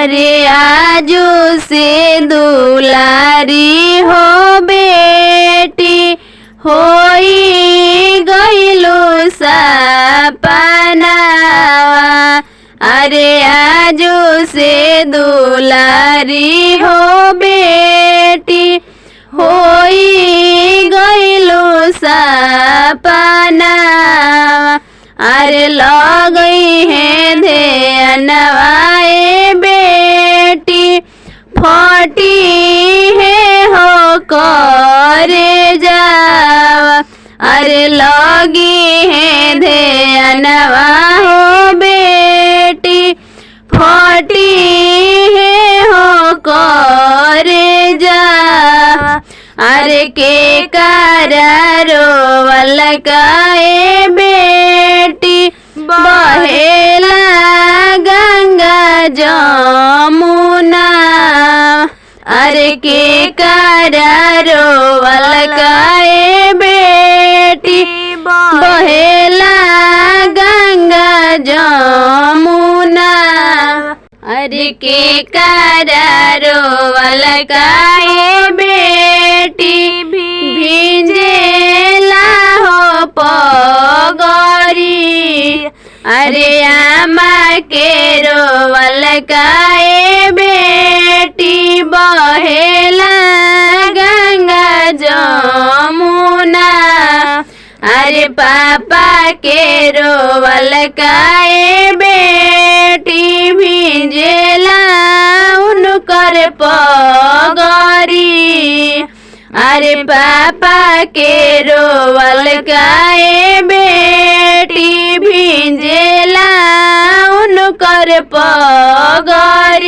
अरे आजू से दुलारी हो बेटी होई गइलु सपनावा। अरे आजू से दुलारी हो बेटी होई गइलु सपनावा। अरे लगई है ध्यानवाए बेटी फटी है हो करे जावा। अरे लगी है ध्यानवा हो बेटी फटी है हो करे जावा। अरे के करारो वलकाए बेटी बहेला गंगा जमुना। अरे के करारो वलकाए बेटी बहेला गंगा जमुना। अरे के करारो वलकाए बेटी भिंजेला हो पगरी। अरे आमा के रोवलकाए बेटी बहेला गंगा जमुना। अरे पापा के रोवलकाए बेटी भिंजेला उनकर पगरी। अरे पापा के रोवलकाए बेटी भिंजेला उनकर पगरी।